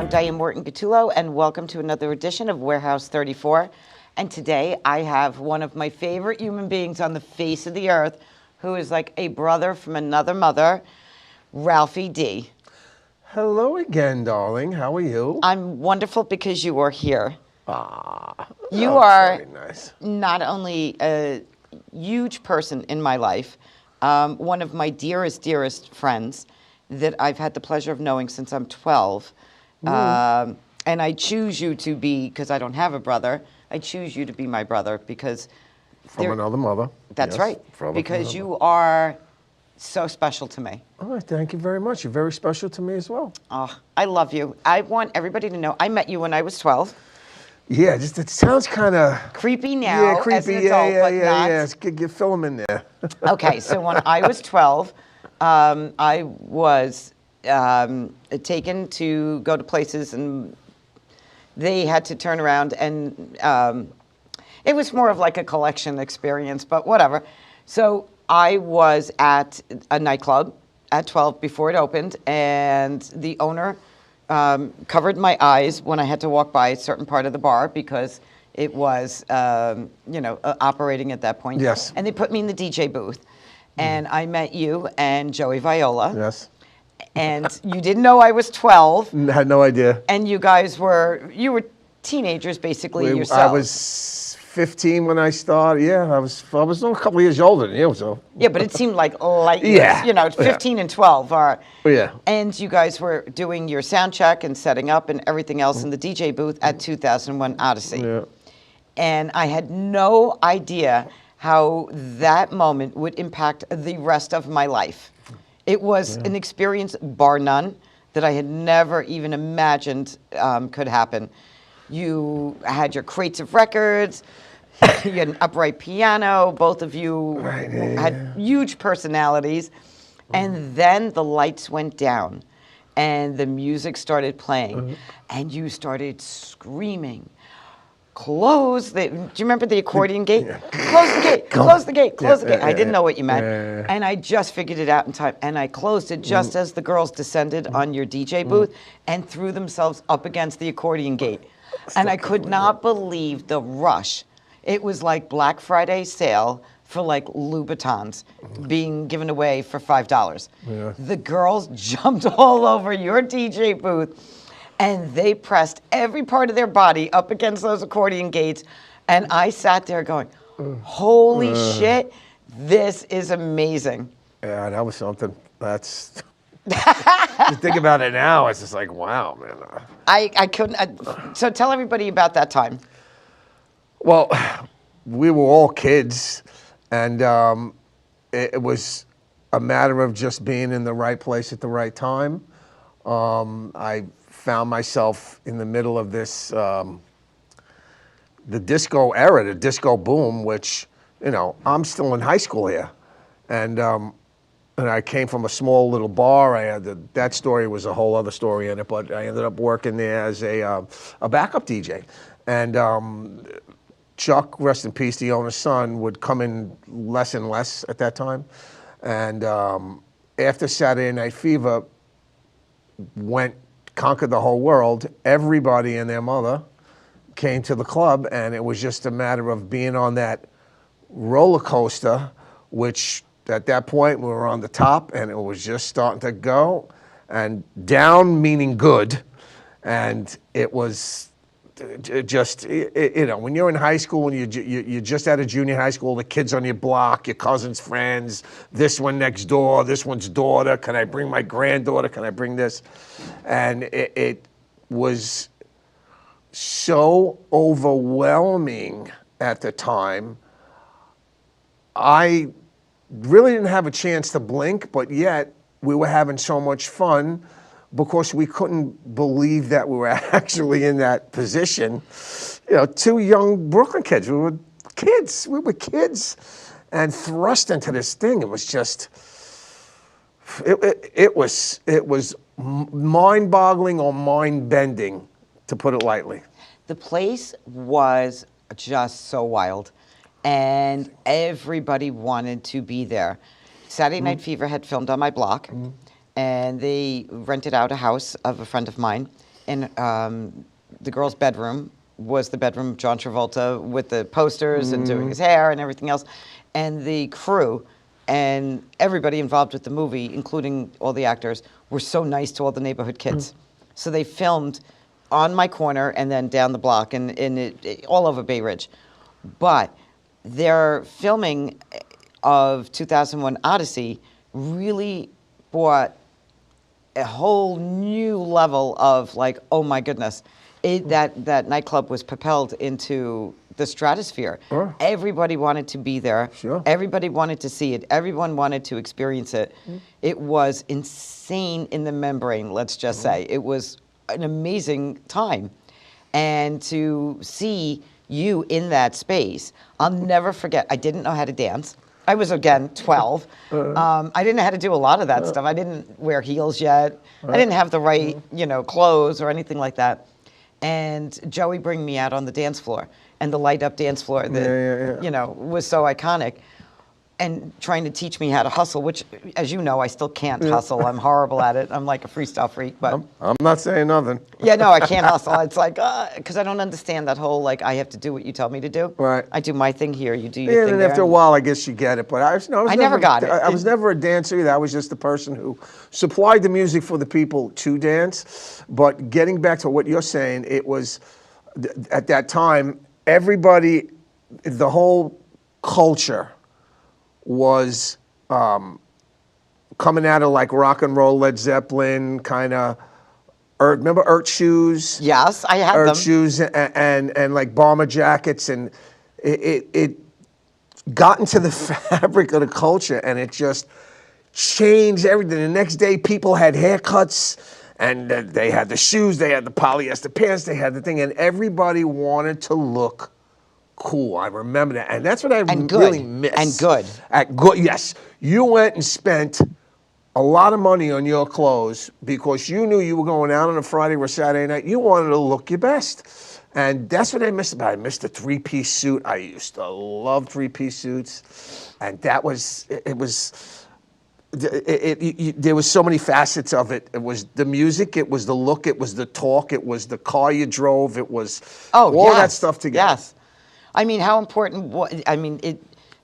I'm Diane Gattullo, and welcome to another edition of Warehouse 34. And today I have one of my favorite human beings on the face of the earth, who is like a brother from another mother, RALPHIE DEE. Hello again, darling. How are you? I'm wonderful because you are here. You Oh, are very nice. not only a huge person in my life, one of my dearest friends that I've had the pleasure of knowing since I'm 12. And I choose you to be, because I don't have a brother, I choose you to be my brother because... From another mother. That's yes, right. Because you are so special to me. Oh, thank you very much. You're very special to me as well. Oh, I love you. I want everybody to know I met you when I was 12. Yeah, just it sounds kind of... Creepy now, yeah, creepy. as an adult, but not. Yeah. Get film in there. Okay, so when I was 12, I was taken to go to places, and they had to turn around, and it was more of like a collection experience, but whatever. So I was at a nightclub at 12 before it opened, and the owner covered my eyes when I had to walk by a certain part of the bar because it was, operating at that point. Yes. And they put me in the DJ booth. And I met you and Joey Viola. Yes. And you didn't know I was 12. I had no idea. And you guys were teenagers, basically, yourselves. I was 15 when I started. Yeah, I was a couple of years older than you, so. Yeah, but it seemed like light years. Yeah. 15 and 12 are. Yeah. And you guys were doing your sound check and setting up and everything else in the DJ booth at 2001 Odyssey. Yeah. And I had no idea how that moment would impact the rest of my life. It was an experience, bar none, that I had never even imagined could happen. You had your crates of records, you had an upright piano, both of you had huge personalities, and then the lights went down, and the music started playing, and you started screaming. Close the... Do you remember the accordion gate? Yeah. Close the gate, close the gate, close the gate. I didn't know what you meant. And I just figured it out in time. And I closed it just as the girls descended on your DJ booth and threw themselves up against the accordion gate. And I could not believe the rush. It was like Black Friday sale for like Louboutins being given away for $5. Yeah. The girls jumped all over your DJ booth. And they pressed every part of their body up against those accordion gates. And I sat there going, holy shit, this is amazing. Yeah, that was something. That's... you think about it now, it's just like, wow, man. I couldn't... so tell everybody about that time. Well, we were all kids. And it was a matter of just being in the right place at the right time. I found myself in the middle of this, the disco era, the disco boom, which, I'm still in high school here. And I came from a small little bar. That story was a whole other story in it, but I ended up working there as a backup DJ. And Chuck, rest in peace, the owner's son, would come in less and less at that time. And after Saturday Night Fever conquered the whole world, everybody and their mother came to the club, and it was just a matter of being on that roller coaster, which at that point we were on the top, and it was just starting to go, and down meaning good, and it was just, when you're in high school and you're just out of junior high school, the kids on your block, your cousin's friends, this one next door, this one's daughter, can I bring my granddaughter, can I bring this? And it was so overwhelming at the time. I really didn't have a chance to blink, but yet we were having so much fun because we couldn't believe that we were actually in that position. Two young Brooklyn kids. We were kids and thrust into this thing. It was just, it was mind-boggling or mind-bending, to put it lightly. The place was just so wild, and everybody wanted to be there. Saturday Night Fever had filmed on my block, and they rented out a house of a friend of mine, in the girl's bedroom was the bedroom of John Travolta with the posters and doing his hair and everything else. And the crew and everybody involved with the movie, including all the actors, were so nice to all the neighborhood kids. So they filmed on my corner and then down the block and all over Bay Ridge. But their filming of 2001 Odyssey really brought a whole new level of like, oh my goodness. That nightclub was propelled into the stratosphere. Sure. Everybody wanted to be there. Sure. Everybody wanted to see it. Everyone wanted to experience it. It was insane in the membrane, let's just say. It was an amazing time. And to see you in that space, I'll never forget. I didn't know how to dance. I was, again, 12. I didn't know how to do a lot of that stuff. I didn't wear heels yet. I didn't have the right, clothes or anything like that. And Joey bring me out on the dance floor, and the light up dance floor that was so iconic, and trying to teach me how to hustle, which, as you know, I still can't hustle. I'm horrible at it. I'm like a freestyle freak, but I'm not saying nothing. Yeah, no, I can't hustle. It's like because I don't understand that whole like I have to do what you tell me to do. Right. I do my thing here. You do your thing and there. after a while, I guess you get it. But I never got it. I was never a dancer either. I was just the person who supplied the music for the people to dance. But getting back to what you're saying, it was at that time everybody, the whole culture was coming out of like rock and roll, Led Zeppelin, kind of. Remember Earth shoes? Yes, I had them. Earth shoes and like bomber jackets, and it got into the fabric of the culture, and it just changed everything. The next day, people had haircuts, and they had the shoes, they had the polyester pants, they had the thing, and everybody wanted to look cool. I remember that, and that's what I really miss. And good. Yes, you went and spent a lot of money on your clothes because you knew you were going out on a Friday or Saturday night. You wanted to look your best, and that's what I missed about it. I missed the three-piece suit. I used to love three-piece suits, and that was it was. There was so many facets of it. It was the music, it was the look, it was the talk, it was the car you drove, it was all that stuff together. Yes. I mean, how important,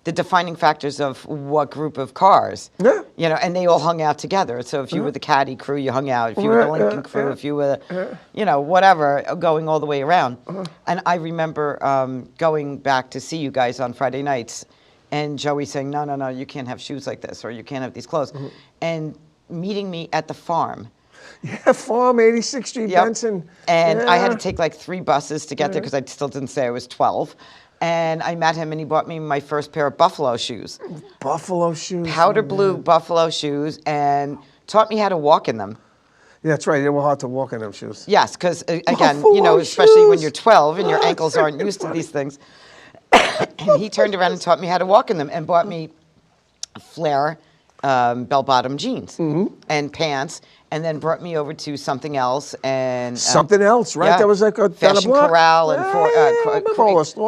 the defining factors of what group of cars. Yeah. And they all hung out together. So if you were the Caddy crew, you hung out. If you were the Lincoln crew, if you were, whatever, going all the way around. And I remember going back to see you guys on Friday nights and Joey saying, no, you can't have shoes like this or you can't have these clothes. And meeting me at the farm. Yeah, Farm, 86th Street, Benson. And I had to take like 3 buses to get there because I still didn't say I was 12. And I met him, and he bought me my first pair of Buffalo shoes. Buffalo shoes. Powder blue Buffalo shoes, and taught me how to walk in them. Yeah, that's right. They were hard to walk in them shoes. Yes, because, again, Buffalo especially when shoes. you're 12 and your ankles aren't used to these things. And he turned around and taught me how to walk in them and bought me flare bell-bottom jeans and pants, and then brought me over to Something Else and Something Else, right? Yeah. That was like a Fashion Corral and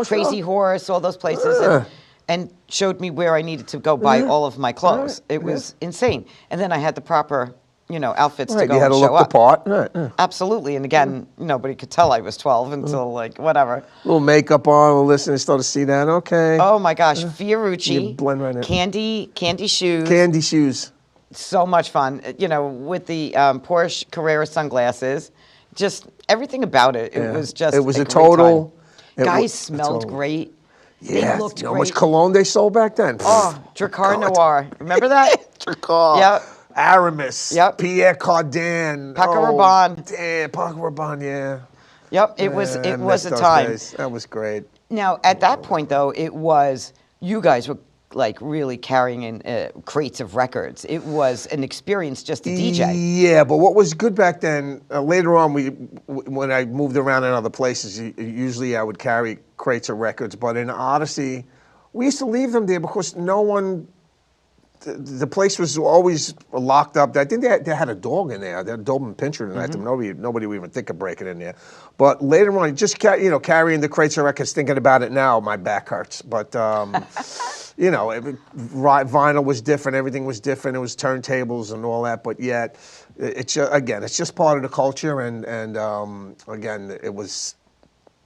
Crazy Horse. Horse, all those places, and showed me where I needed to go buy all of my clothes. It was insane. And then I had the proper, outfits to go You had and to show look up. the part. Right. Absolutely. And again, nobody could tell I was 12 until like whatever. Little makeup on, a little listening, start to see that. Okay. Oh my gosh, Fiorucci, You blend right in. candy shoes. Candy shoes. So much fun, with the Porsche Carrera sunglasses, just everything about it. It was just It was a great total. time. Guys smelled great. Yeah. They looked You know how great. much cologne they sold back then? Oh, Dracar Noir. Remember that? Dracar. Yep. Aramis. Yep. Pierre Cardin. Paco Rabanne. Damn, Paco Rabanne, yeah. Yep, it was I a missed those time. days. That was great. Now, at that point, though, you guys were like really carrying in crates of records. It was an experience just to DJ. Yeah, but what was good back then, later on, when I moved around in other places, usually I would carry crates of records, but in Odyssey, we used to leave them there because no one, the place was always locked up. I think they had a dog in there. They had a Doberman Pinscher in them. Nobody would even think of breaking in there. But later on, just carrying the crates of records, thinking about it now, my back hurts. But you know, vinyl was different, everything was different. It was turntables and all that, but yet, again, it's just part of the culture, and again, it was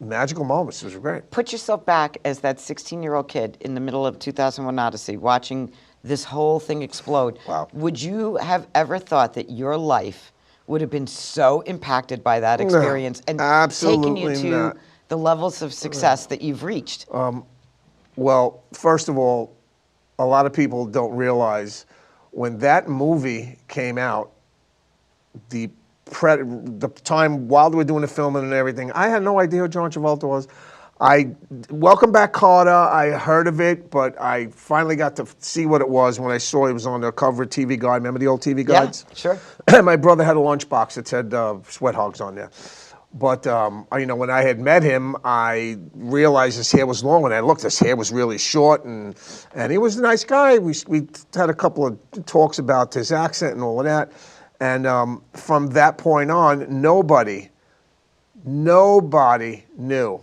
magical moments. It was great. Put yourself back as that 16-year-old kid in the middle of 2001 Odyssey, watching this whole thing explode. Wow. Would you have ever thought that your life would have been so impacted by that experience and taken you absolutely to not. the levels of success that you've reached? Well, first of all, a lot of people don't realize when that movie came out, the time while they were doing the filming and everything, I had no idea who John Travolta was. Welcome Back, Carter, I heard of it, but I finally got to see what it was when I saw it was on the cover of TV Guide. Remember the old TV Guides? Yeah, sure. My brother had a lunchbox that said Sweat Hogs on there. But, you know, when I had met him, I realized his hair was long. When I looked, his hair was really short, and he was a nice guy. We had a couple of talks about his accent and all of that. And from that point on, nobody knew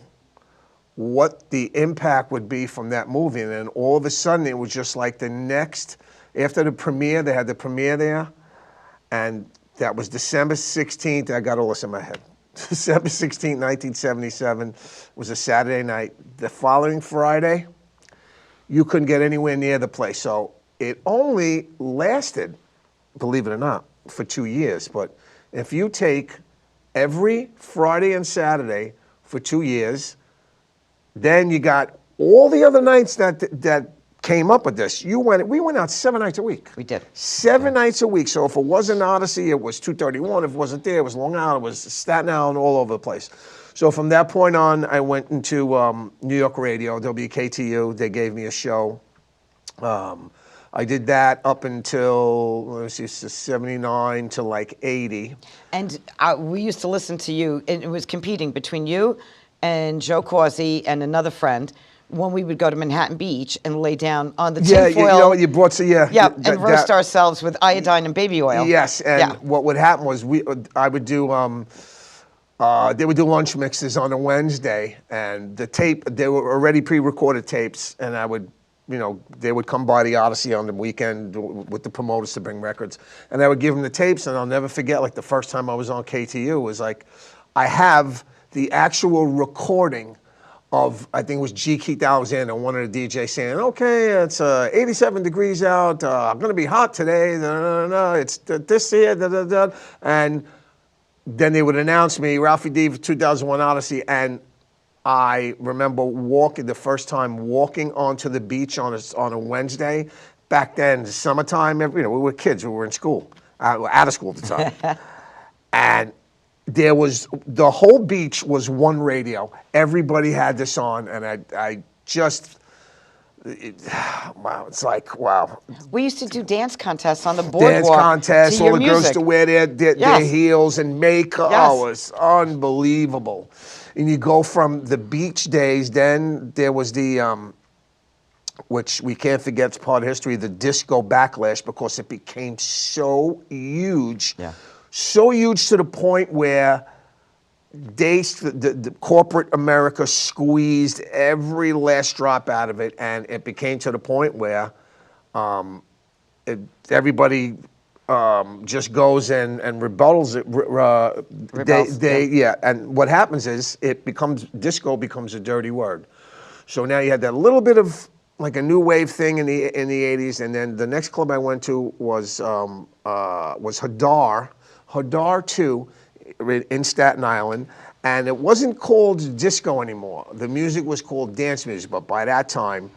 what the impact would be from that movie. And then all of a sudden, it was just like the next, after the premiere, they had the premiere there, and that was December 16th. I got all this in my head. December 16th, 1977 was a Saturday night. The following Friday, you couldn't get anywhere near the place. So it only lasted, believe it or not, for 2 years. But if you take every Friday and Saturday for 2 years, then you got all the other nights that came up with this. We went out 7 nights a week. We did. 7 nights a week. So if it wasn't Odyssey, it was 231. If it wasn't there, it was Long Island, it was Staten Island, all over the place. So from that point on, I went into New York radio, WKTU. They gave me a show. I did that up until, let's see, 79 to like 80. And we used to listen to you, and it was competing between you and Joe Causey and another friend when we would go to Manhattan Beach and lay down on the tinfoil. Yeah, you know, you brought some, and roast ourselves with iodine and baby oil. Yes, and what would happen was I would do, they would do lunch mixes on a Wednesday, and the tape, they were already pre-recorded tapes, and I would, you know, they would come by the Odyssey on the weekend with the promoters to bring records, and I would give them the tapes, and I'll never forget, like the first time I was on KTU was like, I have the actual recording of, I think it was G. Keith Alexander, one of the DJs saying, okay, it's 87 degrees out, I'm gonna be hot today, it's this here, and then they would announce me, Ralphie Dee for 2001 Odyssey, and I remember the first time walking onto the beach on a Wednesday. Back then, the summertime, you know, we were kids, we were in school, out of school at the time. And there was, the whole beach was one radio. Everybody had this on, and I just, wow, it's like, wow. We used to do dance contests on the boardwalk. Dance contests, all the girls music. to wear their heels and makeup. Yes. Oh, it was unbelievable. And you go from the beach days, then there was the, which we can't forget, it's part of history, the disco backlash, because it became so huge. Yeah. So huge to the point where the corporate America squeezed every last drop out of it, and it became to the point where everybody just goes and rebuttals it. And what happens is disco becomes a dirty word. So now you had that little bit of like a new wave thing in the 80s, and then the next club I went to was Hadar 2 in Staten Island, and it wasn't called disco anymore. The music was called dance music, but by that time,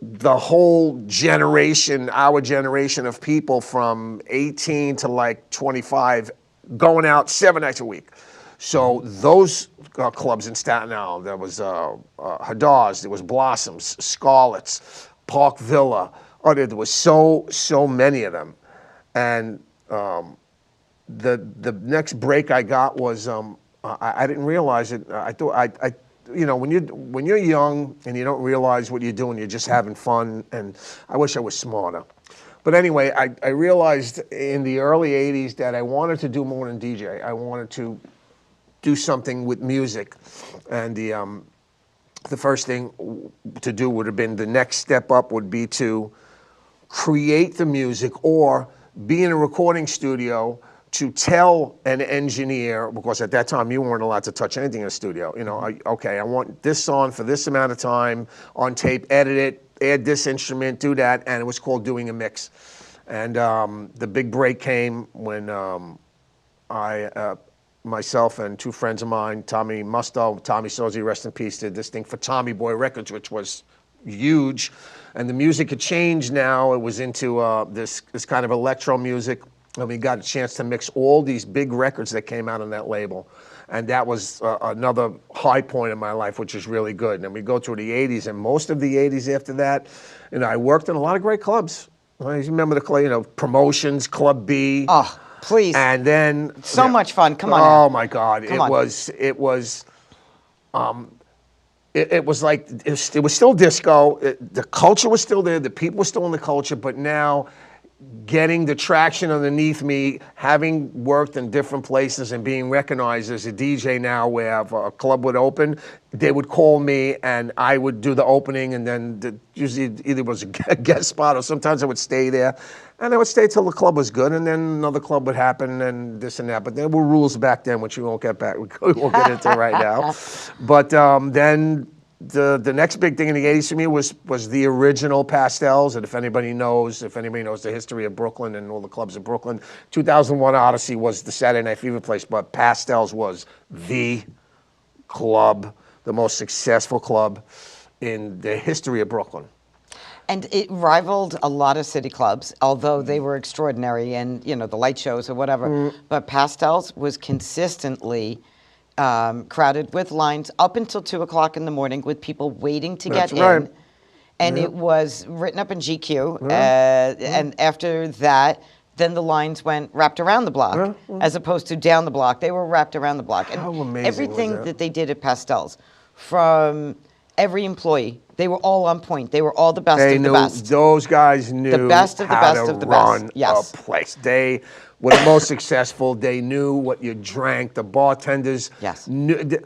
the whole generation, our generation of people from 18 to like 25, going out 7 nights a week. So those clubs in Staten Island, there was Hadar's, there was Blossoms, Scarlet's, Park Villa. Oh, there was so many of them. And the next break I got was, I didn't realize it. I thought, you know, when you're young and you don't realize what you're doing, you're just having fun, and I wish I was smarter. But anyway, I realized in the early 80s that I wanted to do more than DJ. I wanted to do something with music. And the first thing to do would have been, the next step up would be to create the music or be in a recording studio to tell an engineer, because at that time you weren't allowed to touch anything in a studio. You know, okay, I want this song for this amount of time on tape, edit it, add this instrument, do that, and it was called doing a mix. And the big break came when myself and two friends of mine, Tommy Musto, Tommy Sozzi, rest in peace, did this thing for Tommy Boy Records, which was huge. And the music had changed now. It was into this kind of electro music. And we got a chance to mix all these big records that came out on that label. And that was another high point in my life, which is really good. And we go through the 80s, and most of the 80s after that, you know, I worked in a lot of great clubs. I remember the, you know, Promotions, Club B. Oh, please. And then So much fun. Come on. Oh my God. Come on. It was like, it was still disco. The culture was still there. The people were still in the culture, but now getting the traction underneath me, having worked in different places and being recognized as a DJ now, where if a club would open, they would call me and I would do the opening, and then usually either was a guest spot or sometimes I would stay there. And I would stay till the club was good, and then another club would happen and this and that. But there were rules back then, which we won't get into right now. But then the next big thing in the 80s for me was the original Pastels. And if anybody knows the history of Brooklyn and all the clubs of Brooklyn, 2001 Odyssey was the Saturday Night Fever place, but Pastels was the club, the most successful club in the history of Brooklyn. And it rivaled a lot of city clubs, although they were extraordinary, and you know, the light shows or whatever. But Pastels was consistently crowded with lines up until 2 o'clock in the morning, with people waiting to get in. And it was written up in GQ. And after that, then the lines went wrapped around the block, as opposed to down the block. They were wrapped around the block. And how amazing everything was that they did at Pastels, from every employee, they were all on point. They were all the best of the best. Those guys knew the best of the how best to of the run best. Yes. a place. They were the most successful. They knew what you drank. The bartenders knew.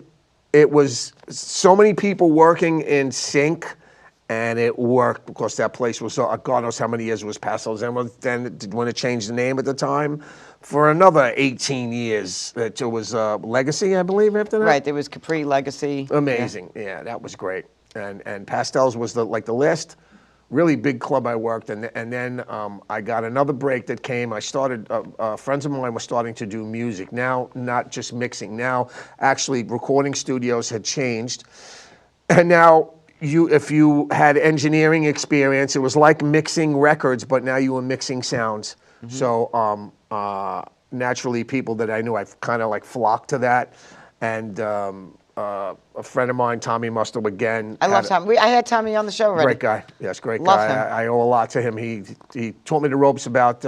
It was so many people working in sync, and it worked because that place was, God knows how many years it was Pastels. And then when it changed the name at the time, for another 18 years, it was Legacy, I believe, after that. Right, there was Capri, Legacy. Amazing. Yeah, that was great. And Pastels was the last really big club I worked, and then I got another break that came. I started, friends of mine were starting to do music. Now, not just mixing. Now, actually, recording studios had changed. And now, if you had engineering experience, it was like mixing records, but now you were mixing sounds. So naturally, people that I knew, I've kind of like flocked to that. And a friend of mine, Tommy Musto, again. I love Tommy. I had Tommy on the show already. Great guy. Yes, great love guy. Him. I owe a lot to him. He taught me the ropes about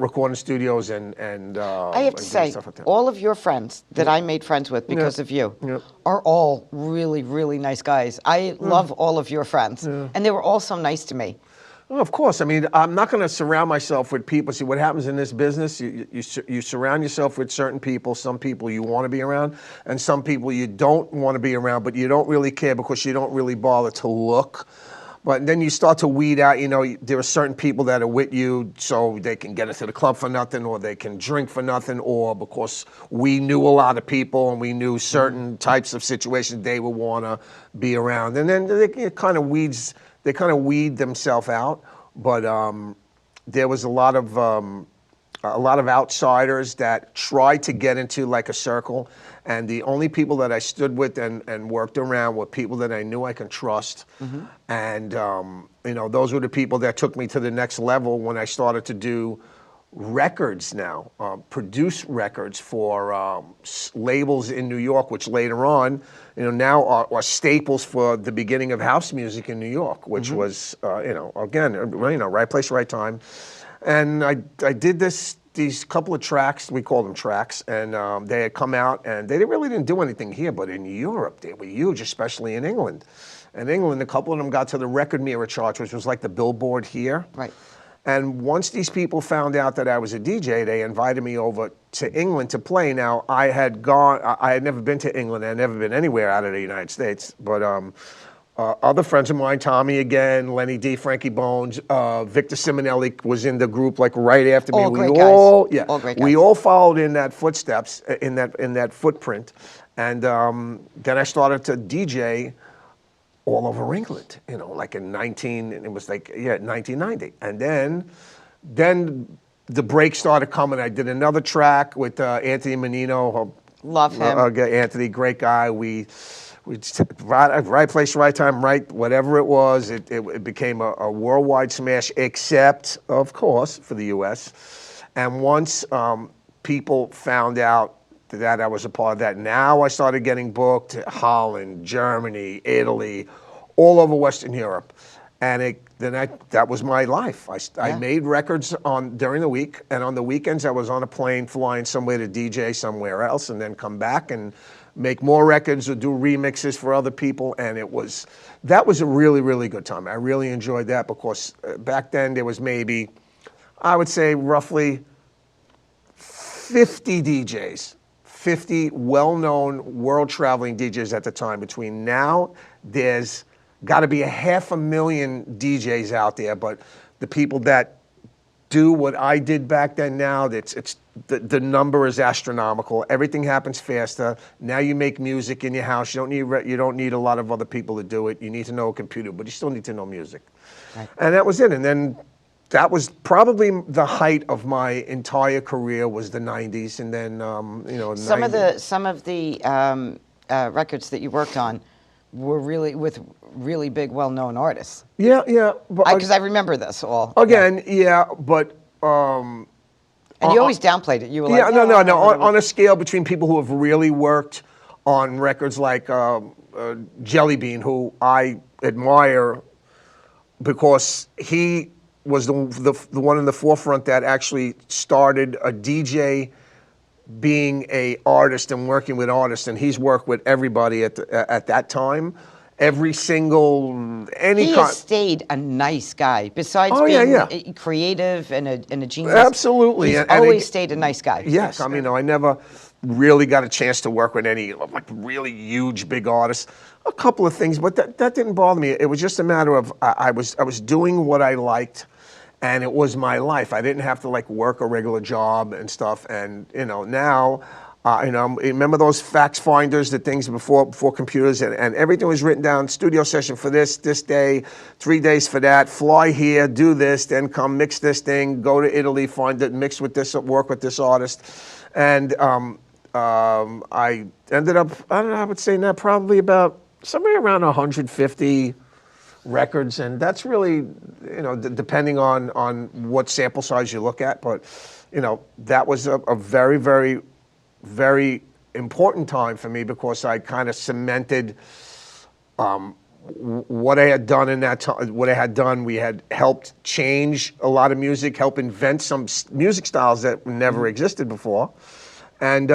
recording studios and I have to say, stuff like that. all of your friends that I made friends with because of you are all really, really nice guys. I love all of your friends. And they were all so nice to me. Well, of course. I mean, I'm not going to surround myself with people. See, what happens in this business, you surround yourself with certain people. Some people you want to be around, and some people you don't want to be around, but you don't really care because you don't really bother to look. But then you start to weed out, you know, there are certain people that are with you so they can get into the club for nothing, or they can drink for nothing, or because we knew a lot of people and we knew certain types of situations they would want to be around. And then it kind of weeds. They kind of weed themselves out, but there was a lot of outsiders that tried to get into like a circle, and the only people that I stood with and worked around were people that I knew I can trust, and you know, those were the people that took me to the next level when I started to do records now, produce records for labels in New York, which later on, you know, now are staples for the beginning of house music in New York, which was, you know, again, you know, right place, right time. And I did these couple of tracks, we call them tracks, and they had come out, and they really didn't do anything here, but in Europe, they were huge, especially in England. In England, a couple of them got to the record mirror charts, which was like the Billboard here. Right. And once these people found out that I was a DJ, they invited me over to England to play. Now, I had never been to England. I had never been anywhere out of the United States. But other friends of mine, Tommy again, Lenny D, Frankie Bones, Victor Simonelli was in the group like right after me. All great guys. All great guys. We all followed in that footsteps, in that footprint. And then I started to DJ all over England, like in 1990. And then the break started coming. I did another track with Anthony Menino. Love him. Anthony, great guy. We right place, right time, right, whatever it was. It became a worldwide smash, except, of course, for the U.S. And once people found out that I was a part of that, now I started getting booked to Holland, Germany, Italy, all over Western Europe. And that was my life. I made records during the week, and on the weekends I was on a plane flying somewhere to DJ somewhere else, and then come back and make more records or do remixes for other people. And that was a really, really good time. I really enjoyed that because back then there was maybe, I would say roughly 50 DJs. 50 well-known world-traveling DJs at the time. Between now, there's got to be 500,000 DJs out there, but the people that do what I did back then now, the number is astronomical. Everything happens faster. Now you make music in your house. You don't need a lot of other people to do it. You need to know a computer, but you still need to know music. Right. And that was it. And then that was probably the height of my entire career was the 90s. And then, some of the records that you worked on were with really big, well-known artists. Yeah. Because I remember this all. Again, but... and you always downplayed it. You were like... No. On a scale between people who have really worked on records like Jelly Bean, who I admire because he was the one in the forefront that actually started a DJ being a artist and working with artists, and he's worked with everybody at that time. He has stayed a nice guy. Besides being creative and a genius, absolutely, he's always stayed a nice guy. Yes, I mean, I never really got a chance to work with any like really huge big artists. A couple of things, but that didn't bother me. It was just a matter of I was doing what I liked. And it was my life. I didn't have to like work a regular job and stuff. And now, remember those fax finders, the things before computers, and everything was written down. Studio session for this day, 3 days for that. Fly here, do this, then come mix this thing. Go to Italy, find it, mix with this, work with this artist, and I ended up. I don't know. I would say now probably about somewhere around 150. Records, and that's really, depending on what sample size you look at, but, that was a very, very, very important time for me because I kind of cemented what I had done in that time. What I had done, we had helped change a lot of music, help invent some music styles that never existed before, and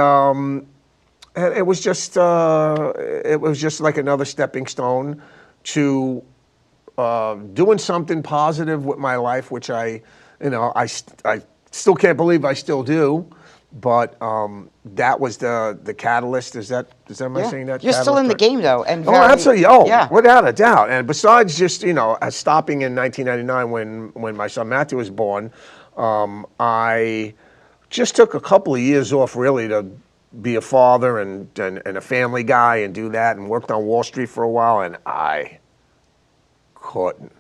it was just like another stepping stone to doing something positive with my life, which I still can't believe I still do, but that was the catalyst. Am I saying that? You're still in the game though, and absolutely, without a doubt. And besides just stopping in 1999 when my son Matthew was born, I just took a couple of years off really to be a father and a family guy and do that, and worked on Wall Street for a while, and I couldn't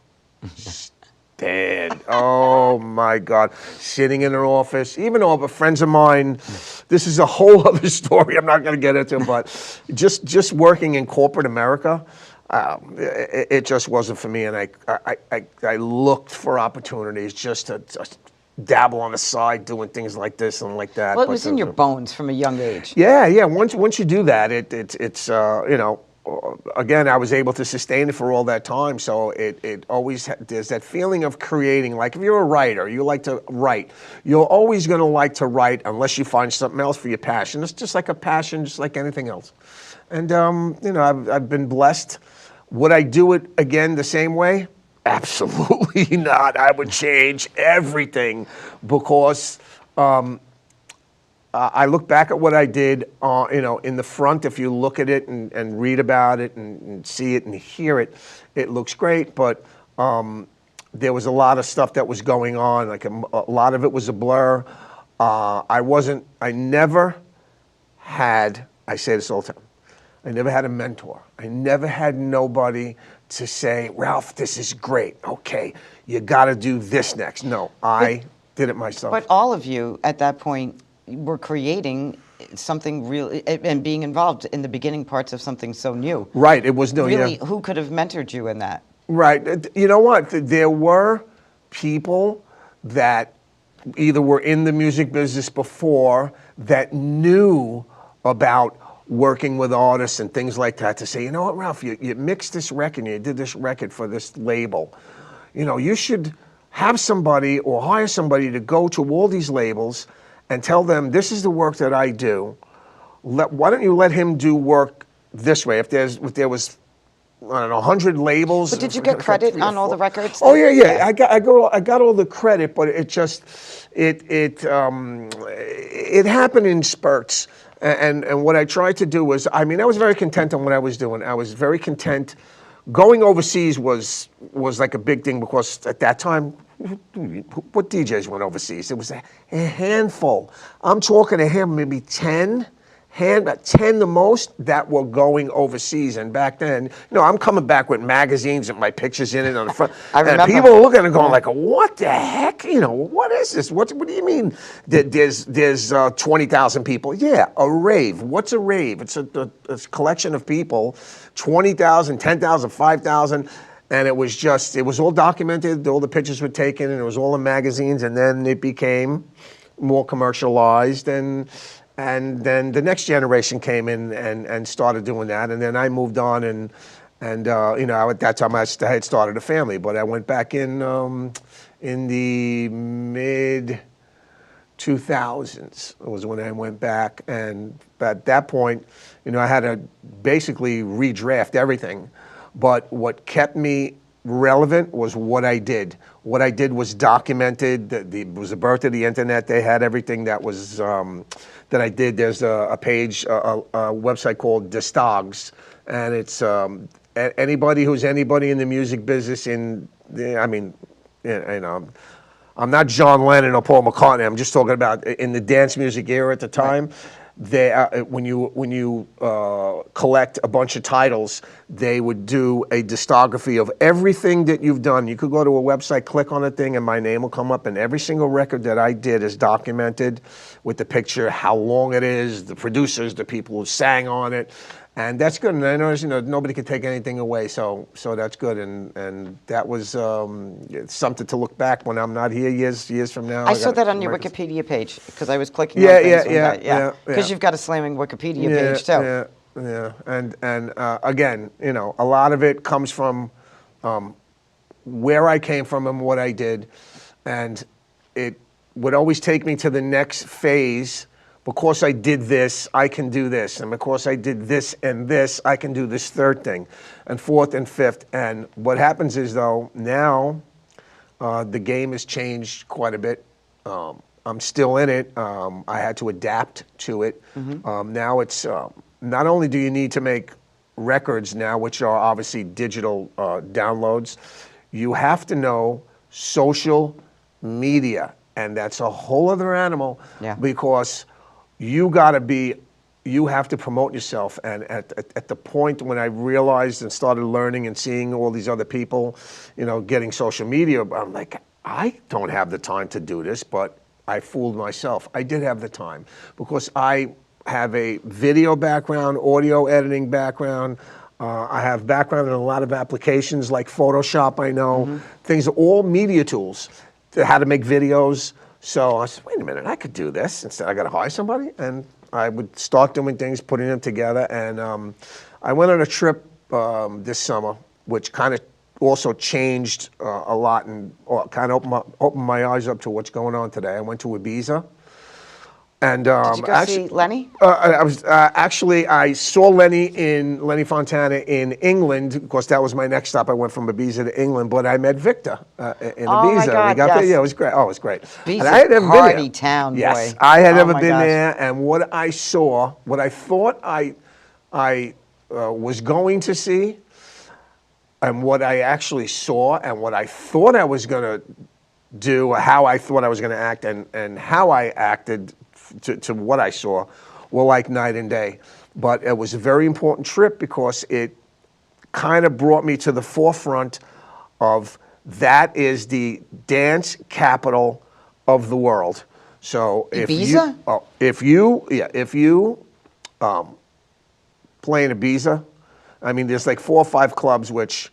stand. Oh my God, sitting in an office, even though friends of mine, this is a whole other story I'm not going to get into, but just working in corporate America, it just wasn't for me, and I looked for opportunities just to dabble on the side, doing things like this and like that. Well, it was in your bones from a young age. Yeah. Once you do that, it's again, I was able to sustain it for all that time. So it always there's that feeling of creating. Like if you're a writer, you like to write. You're always going to like to write unless you find something else for your passion. It's just like a passion, just like anything else. And I've been blessed. Would I do it again the same way? Absolutely not. I would change everything because I look back at what I did, in the front. If you look at it and read about it and see it and hear it, it looks great. But there was a lot of stuff that was going on. Like a lot of it was a blur. I never had, I say this all the time, I never had a mentor. I never had nobody to say, Ralph, this is great. Okay, you got to do this next. No, I did it myself. But all of you at that point were creating something real and being involved in the beginning parts of something so new. Right, it was new. Really, Yeah. who could have mentored you in that? Right. You know what? There were people that either were in the music business before that knew about working with artists and things like that to say, you know what, Ralph, you mixed this record, you did this record for this label. You should have somebody or hire somebody to go to all these labels and tell them, this is the work that I do. Why don't you let him do work this way? If there was, I don't know, 100 labels. But did you get credit on all the records? Oh yeah. I got all the credit, but it just it happened in spurts. And what I tried to do was, I was very content on what I was doing. I was very content. Going overseas was like a big thing because at that time, what DJs went overseas? It was a handful. I'm talking to him, maybe 10 the most that were going overseas. And back then, I'm coming back with magazines and my pictures in it on the front. I remember. And people are looking and going like, what the heck? What is this? What do you mean that there's 20,000 people? Yeah, a rave. What's a rave? It's a collection of people, 20,000, 10,000, 5,000. And it was all documented. All the pictures were taken and it was all in magazines. And then it became more commercialized and then the next generation came in and started doing that, and then I moved on, and at that time I had started a family, but I went back in the mid 2000s was when I went back, and at that point, I had to basically redraft everything, but what kept me relevant was what I did. What I did was documented. It was the birth of the internet. They had everything that was that I did. There's a page, a website called Distogs, and it's anybody who's anybody in the music business. I'm not John Lennon or Paul McCartney. I'm just talking about in the dance music era at the time. Right. When you collect a bunch of titles, they would do a discography of everything that you've done. You could go to a website, click on a thing, and my name will come up. And every single record that I did is documented with the picture, how long it is, the producers, the people who sang on it. And that's good. And I noticed, nobody can take anything away, so that's good. And that was something to look back when I'm not here years from now. I saw that on your Wikipedia page because I was clicking on things. Yeah. Because you've got a slamming Wikipedia page too. Yeah. And again, a lot of it comes from where I came from and what I did, and it would always take me to the next phase. Because I did this, I can do this. And because I did this and this, I can do this third thing, and fourth and fifth. And what happens is, though, now the game has changed quite a bit. I'm still in it. I had to adapt to it. Mm-hmm. Now it's not only do you need to make records now, which are obviously digital downloads, you have to know social media. And that's a whole other animal because you have to promote yourself. And at the point when I realized and started learning and seeing all these other people, getting social media, I'm like, I don't have the time to do this, but I fooled myself. I did have the time because I have a video background, audio editing background. I have background in a lot of applications like Photoshop, I know. Things are all media tools to how to make videos. So I said, wait a minute, I could do this. Instead, I got to hire somebody. And I would start doing things, putting them together. And I went on a trip this summer, which kind of also changed a lot and kind of opened my eyes up to what's going on today. I went to Ibiza. And Did you go see Lenny? I was actually I saw Lenny Fontana in England. Of course, that was my next stop. I went from Ibiza to England, but I met Victor in Oh Ibiza. my God, We got there. yes. Yeah, it was great. Oh, it was great. Ibiza's And I had never been party there. town, Yes, boy. I had Oh never my been gosh. there, and what I saw, what I thought I was going to see, and what I actually saw, and what I thought I was going to do, how I thought I was going to act, and how I acted to what I saw were like night and day. But it was a very important trip because it kind of brought me to the forefront of that is the dance capital of the world. So Ibiza? if you play in Ibiza, I mean, there's like 4 or 5 clubs which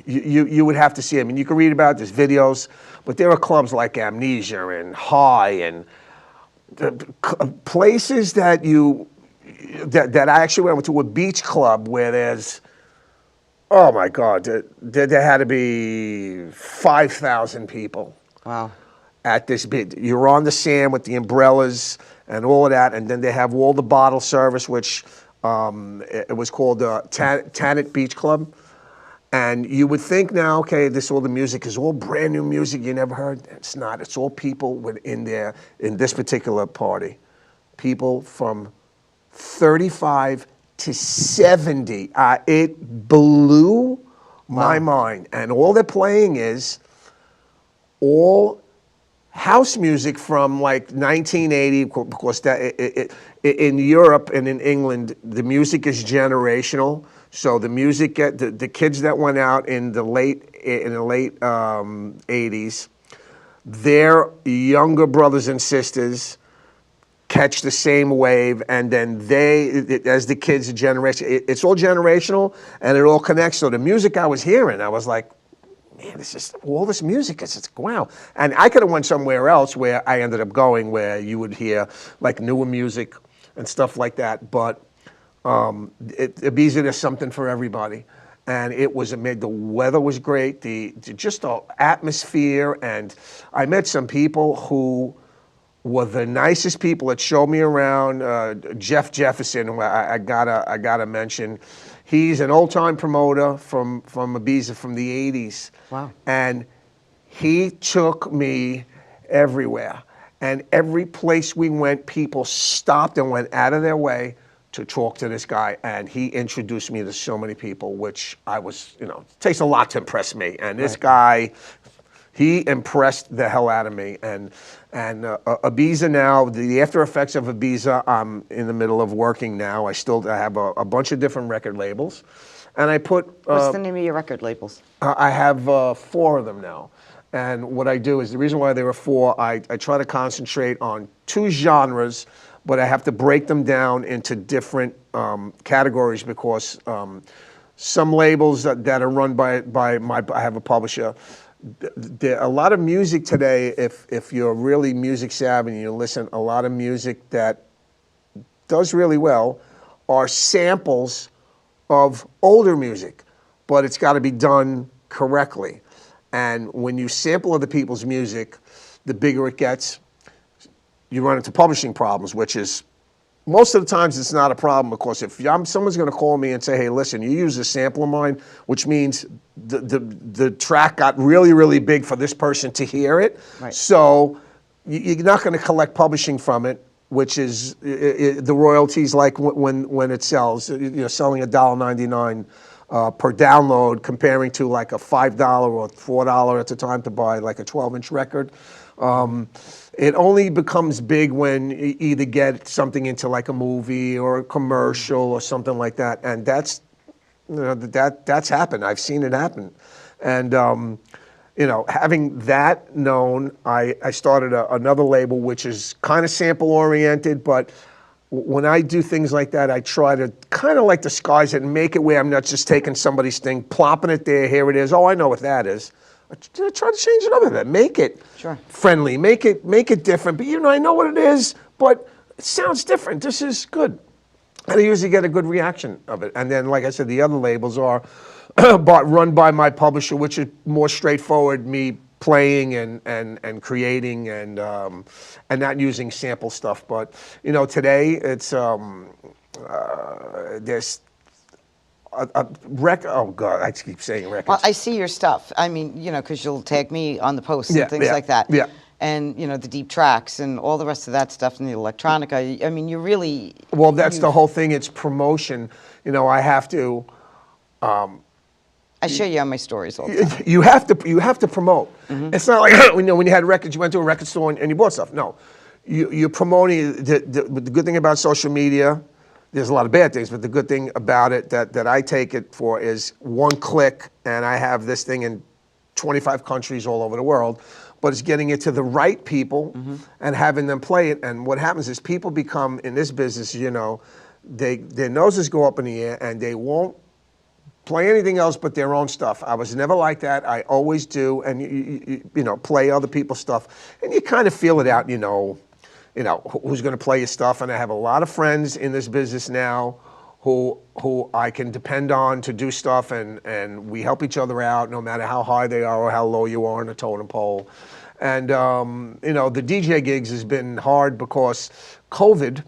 you would have to see. I mean, you can read about it, there's videos, but there are clubs like Amnesia and High and places that I actually went to a beach club where there's, oh my God, there had to be 5,000 people. Wow. At this bit, you're on the sand with the umbrellas and all of that, and then they have all the bottle service, which it was called Tanit Beach Club. And you would think now, okay, all the music is all brand new music you never heard. It's not. It's all people within there in this particular party. People from 35 to 70. It blew my mind. And all they're playing is all house music from like 1980, because in Europe and in England, the music is generational. So the music, the kids that went out in the late 80s, their younger brothers and sisters catch the same wave, and then as the kids' generation, it's all generational, and it all connects. So the music I was hearing, I was like, man, it's just all this music. It's just, wow. And I could have went somewhere else where I ended up going, where you would hear like newer music and stuff like that. But Ibiza, there's something for everybody. And it was amazing. The weather was great. Just the atmosphere. And I met some people who were the nicest people that showed me around. Jeff Jefferson, who I gotta mention. He's an old-time promoter from Ibiza from the 80s. Wow. And he took me everywhere. And every place we went, people stopped and went out of their way to talk to this guy. And he introduced me to so many people, which I was, it takes a lot to impress me. And this guy, he impressed the hell out of me. And Ibiza now, the after effects of Ibiza, I'm in the middle of working now. I have a bunch of different record labels. And I put... What's the name of your record labels? I have 4 of them now. And what I do is, the reason why there were 4, I try to concentrate on 2 genres, but I have to break them down into different categories, because some labels that are run by I have a publisher. A lot of music today, if you're really music savvy and you listen, a lot of music that does really well are samples of older music, but it's got to be done correctly. And when you sample other people's music, the bigger it gets, you run into publishing problems, which is, most of the times it's not a problem, because if someone's going to call me and say, hey, listen, you use a sample of mine, which means the track got really, really big for this person to hear it. Right. So you're not going to collect publishing from it, which is the royalties, like when it sells, selling $1.99 per download, comparing to like a $5 or $4 at the time to buy like a 12-inch record. It only becomes big when you either get something into like a movie or a commercial or something like that, and that's happened. I've seen it happen, and having that known, I started another label which is kind of sample oriented, but when I do things like that, I try to kind of like disguise it and make it where I'm not just taking somebody's thing, plopping it there, here it is, oh, I know what that is. I try to change it up a bit, make it friendly, make it different. But I know what it is, but it sounds different. This is good. And I usually get a good reaction of it. And then, like I said, the other labels are run by my publisher, which is more straightforward, me playing and creating and not using sample stuff. But you know, today it's there's a record. Oh God, I keep saying records. Well, I see your stuff. I mean, you know, because you'll tag me on the posts Yeah, and things yeah, like that. yeah. And you know, the deep tracks and all the rest of that stuff and the electronica. I mean, you really. Well, that's the whole thing. It's promotion. You know, I have to. I show you on my stories all the time. You have to promote. It's not like you know, when you had records, you went to a record store and you bought stuff. No, you're promoting. The good thing about social media, there's a lot of bad things, but the good thing about it that I take it for is one click, and I have this thing in 25 countries all over the world. But it's getting it to the right people and having them play it. And what happens is people become, in this business, you know, their noses go up in the air and they won't play anything else but their own stuff. I was never like that. I always do, and you know, play other people's stuff, and you kind of feel it out. You know who's going to play your stuff. And I have a lot of friends in this business now who I can depend on to do stuff, and we help each other out no matter how high they are or how low you are on the totem pole. And you know, the DJ gigs has been hard because COVID.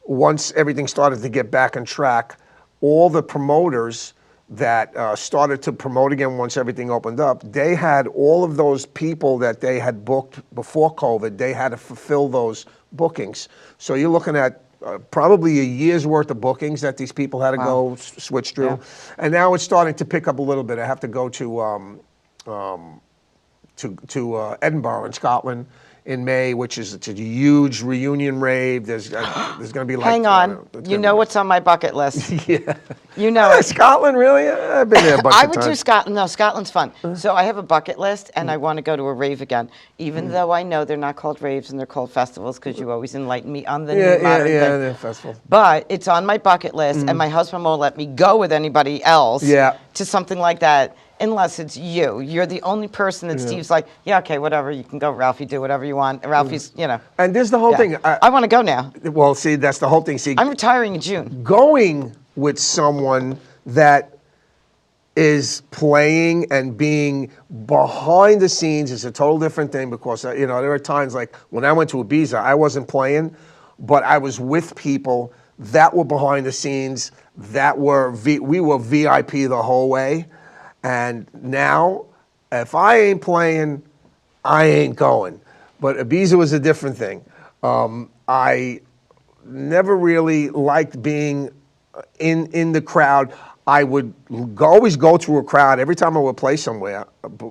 Once everything started to get back on track, all the promoters that started to promote again once everything opened up, they had all of those people that they had booked before COVID, they had to fulfill those bookings. So you're looking at probably a year's worth of bookings that these people had to go switch through. Yeah. And now it's starting to pick up a little bit. I have to go to Edinburgh in Scotland in May, which is a huge reunion rave. There's going to be like. Hang on, you know what's on my bucket list. Yeah. You know it. Scotland, really? I've been there a bunch I of would times. do Scotland. No, Scotland's fun. So I have a bucket list, and I want to go to a rave again, even though I know they're not called raves and they're called festivals, because you always enlighten me on the new modern thing. Yeah, festival. But it's on my bucket list, and my husband won't let me go with anybody else to something like that unless it's you. You're the only person that Steve's like, yeah, okay, whatever, you can go, Ralphie, do whatever you want. Ralphie's, you know. And there's the whole thing. I want to go now. Well, see, that's the whole thing. See, I'm retiring in June. going with someone that is playing and being behind the scenes is a total different thing, because you know, there are times like when I went to Ibiza, I wasn't playing, but I was with people that were behind the scenes, that were we were VIP the whole way. And now, if I ain't playing, I ain't going. But Ibiza was a different thing. I never really liked being in the crowd. I would always go through a crowd. Every time I would play somewhere,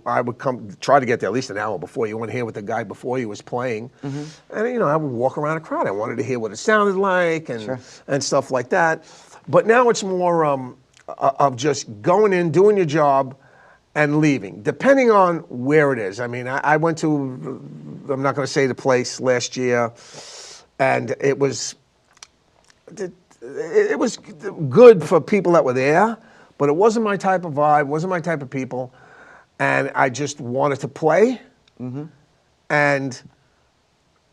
I would try to get there at least an hour before. You want to hear what the guy before you was playing. And, you know, I would walk around a crowd. I wanted to hear what it sounded like and stuff like that. But now it's more of just going in, doing your job, and leaving, depending on where it is. I mean, I went to, I'm not going to say the place, last year, and it was good for people that were there, but it wasn't my type of vibe, wasn't my type of people, and I just wanted to play and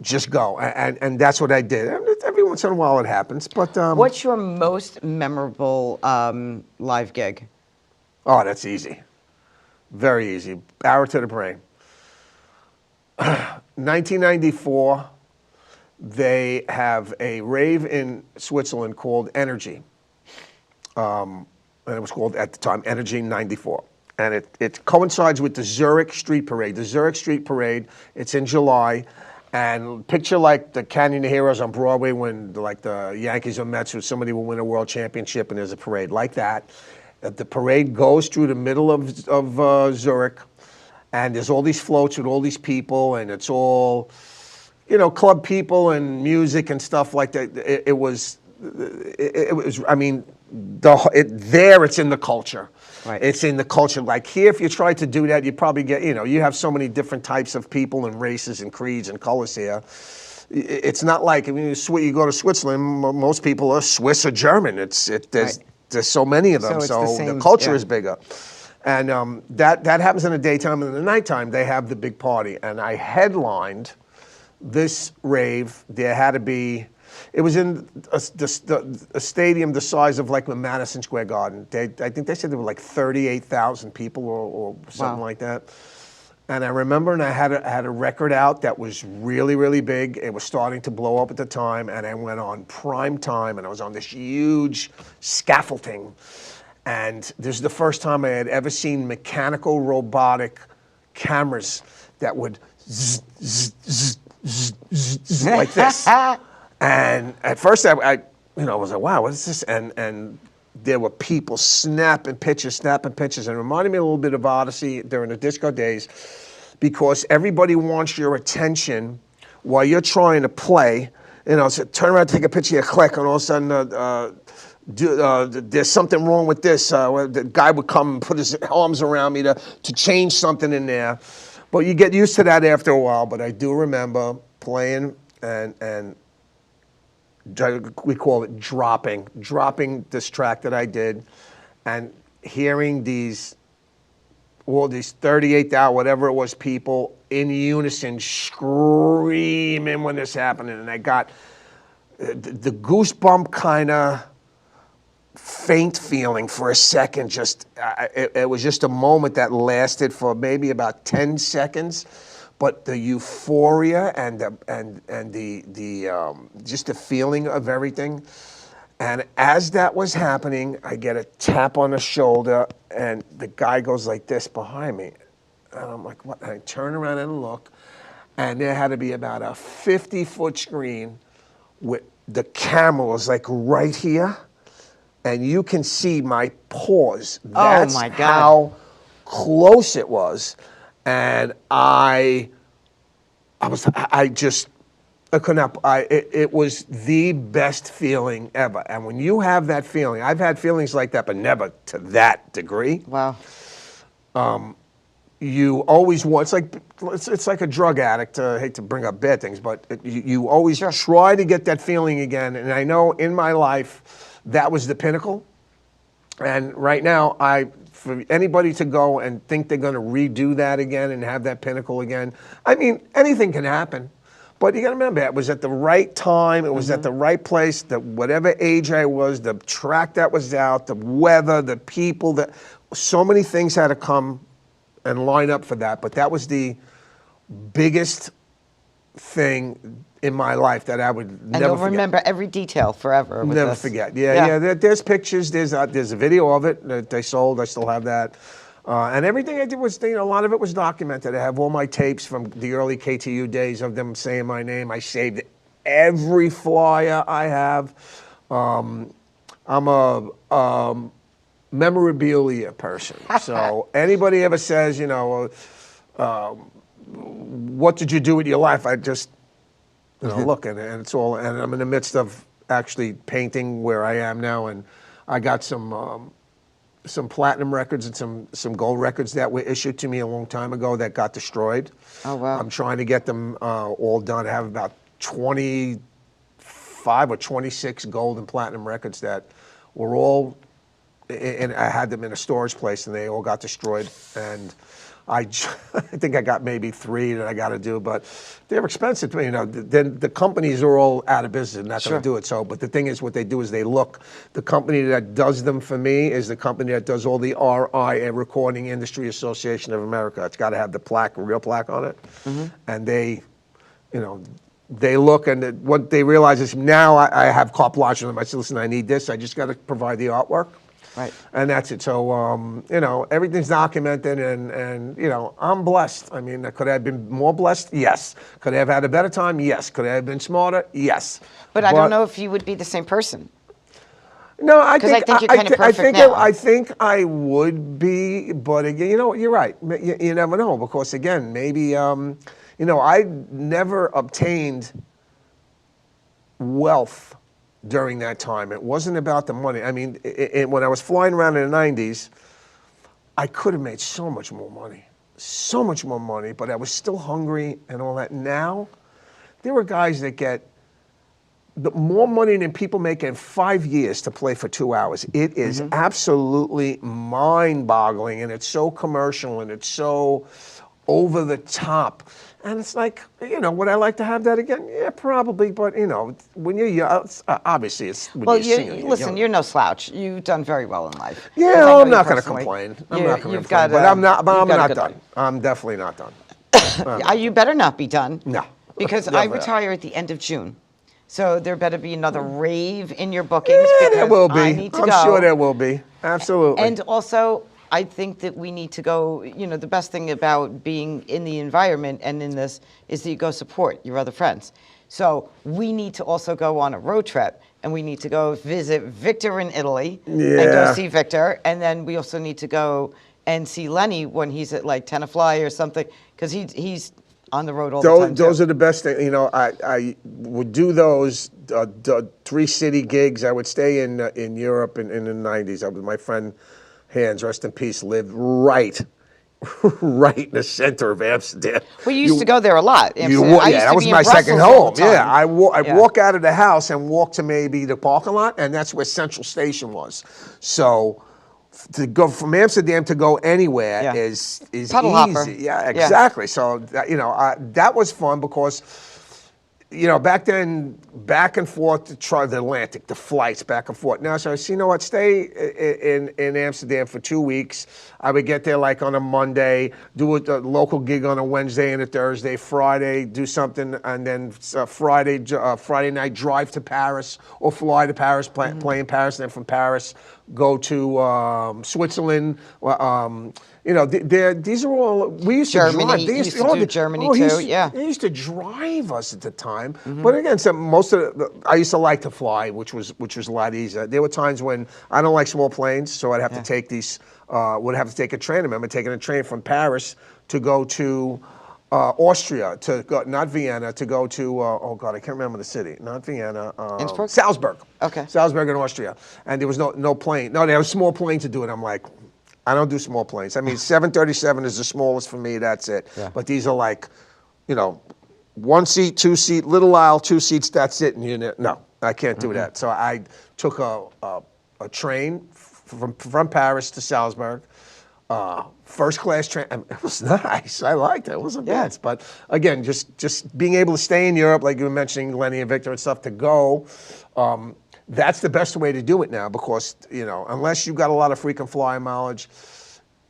just go, and that's what I did. Every once in a while it happens, but... What's your most memorable live gig? Oh, that's easy. Very easy. Arrow to the brain. 1994, they have a rave in Switzerland called Energy. And it was called, at the time, Energy 94. And it coincides with the Zurich Street Parade. The Zurich Street Parade, it's in July. And picture like the Canyon of Heroes on Broadway when like the Yankees or Mets or somebody will win a world championship and there's a parade like that. The parade goes through the middle of Zurich, and there's all these floats with all these people, and it's all, you know, club people and music and stuff like that. It was, I mean, it's in the culture. Right. It's in the culture. Like here, if you try to do that, you probably get, you know, you have so many different types of people and races and creeds and colors here. It's not like, I mean, you go to Switzerland, most people are Swiss or German. There's so many of them, so the culture is bigger. And that happens in the daytime, and in the nighttime, they have the big party. And I headlined this rave. There had to be, it was in a stadium the size of like the Madison Square Garden. I think they said there were like 38,000 people or something like that. And I remember, and I had a record out that was really, really big. It was starting to blow up at the time, and I went on prime time, and I was on this huge scaffolding. And this is the first time I had ever seen mechanical robotic cameras that would zzz, zzz, zzz, zzz, zzz, zzz, like this. And at first I was like, wow, what is this? And there were people snapping pictures, and it reminded me a little bit of Odyssey during the disco days, because everybody wants your attention while you're trying to play. So turn around, take a picture, you click, and all of a sudden, there's something wrong with this. The guy would come and put his arms around me to change something in there. But you get used to that after a while. But I do remember playing and we call it dropping this track that I did, and hearing all these 38,000, whatever it was, people in unison screaming when this happened. And I got the goosebump kind of faint feeling for a second. It was just a moment that lasted for maybe about 10 seconds. But the euphoria and the just the feeling of everything. And as that was happening, I get a tap on the shoulder, and the guy goes like this behind me. And I'm like, what? And I turn around and look, and there had to be about a 50-foot screen with the camera was like right here, and you can see my paws. That's my God. how close it was. And I couldn't help. It was the best feeling ever. And when you have that feeling, I've had feelings like that, but never to that degree. Wow. You always want, it's like a drug addict. I hate to bring up bad things, but you always try to get that feeling again. And I know in my life, that was the pinnacle. And right now, for anybody to go and think they're going to redo that again and have that pinnacle again, I mean, anything can happen. But you got to remember, it was at the right time. It was at the right place. Whatever age I was, the track that was out, the weather, the people, so many things had to come and line up for that. But that was the biggest thing in my life that I would never you'll forget. remember every detail forever. With Never this. forget. Yeah. There's pictures. There's a video of it that they sold. I still have that. And everything I did was, a lot of it was documented. I have all my tapes from the early KTU days of them saying my name. I saved every flyer I have. I'm a memorabilia person. So anybody ever says, what did you do with your life? I just, look, and it's all, and I'm in the midst of actually painting where I am now, and I got some platinum records and some gold records that were issued to me a long time ago that got destroyed. Oh, wow. I'm trying to get them all done. I have about 25 or 26 gold and platinum records that were all, and I had them in a storage place, and they all got destroyed. And I think I got maybe 3 that I got to do, but they're expensive to me. Then the companies are all out of business and not going to do it. So, but the thing is, what they do is they look. The company that does them for me is the company that does all the RIA, Recording Industry Association of America. It's got to have the plaque, a real plaque on it, and they look, and what they realize is now I have carte blanche on them. I said, listen, I need this. I just got to provide the artwork. Right. And that's it. So, everything's documented, and I'm blessed. I mean, could I have been more blessed? Yes. Could I have had a better time? Yes. Could I have been smarter? Yes. But I don't know if you would be the same person. No, I think you're kind of perfect now. I think I would be, but again, you're right. You never know, because again, maybe, I never obtained wealth during that time. It wasn't about the money. I mean, when I was flying around in the 90s, I could have made so much more money, but I was still hungry and all that. Now, there are guys that get more money than people make in 5 years to play for 2 hours. It is absolutely mind-boggling, and it's so commercial, and it's so over the top. And it's like, would I like to have that again? Yeah, probably. But, when you're young, obviously it's when Well, you're singing. listen, you're no slouch. You've done very well in life. 'Cause I Yeah, know I'm you not going to personally. complain. I'm You- not going to you've complain. got But a- I'm not. But you've I'm got a not good done. life. I'm definitely not done. You better not be done. No. Because Never. I retire at the end of June. So there better be another rave in your bookings. Yeah, there because will be. I need to I'm go. sure there will be. Absolutely. And also, I think that we need to go, the best thing about being in the environment and in this is that you go support your other friends. So we need to also go on a road trip, and we need to go visit Victor in Italy and go Yeah. see Victor. And then we also need to go and see Lenny when he's at like Tenafly or something, because he's on the road all the time Those too. are the best things. I would do those 3-city gigs. I would stay in Europe in the 90s. My friend Hans, rest in peace, lived right in the center of Amsterdam. We used to go there a lot. Yeah, I used to that was be my in second Brussels all home. the time. Yeah, I'd Yeah. walk out of the house and walk to maybe the parking lot, and that's where Central Station was. So to go from Amsterdam to go anywhere Yeah. is Puddle easy. hopper. Yeah, exactly. So that was fun because back then, back and forth to try the Atlantic, the flights back and forth. Now, so I said, you know what, stay in Amsterdam for 2 weeks. I would get there like on a Monday, do a local gig on a Wednesday and a Thursday, Friday, do something, and then Friday night drive to Paris or fly to Paris, play in Paris, and then from Paris go to Switzerland. These are all, we used Germany, to drive. you used to do Germany too, yeah. They used to drive us at the time, but again, I used to like to fly, which was a lot easier. There were times when I don't like small planes, so I'd have to take would have to take a train. I remember taking a train from Paris to go to Austria, not Vienna, to go to oh God, I can't remember the city, not Vienna, Innsbruck? Salzburg. Okay. Salzburg in Austria, and there was no plane. No, there was a small plane to do it. I'm like, I don't do small planes. I mean, 737 is the smallest for me. That's it. Yeah. But these are like, 1 seat, 2 seat, little aisle, 2 seats. That's it. And no, I can't do that. So I took a train from Paris to Salzburg. First class train. I mean, it was nice. I liked it. It wasn't bad. But again, just being able to stay in Europe, like you were mentioning, Lenny and Victor and stuff, to go. That's the best way to do it now because, unless you've got a lot of frequent flyer mileage,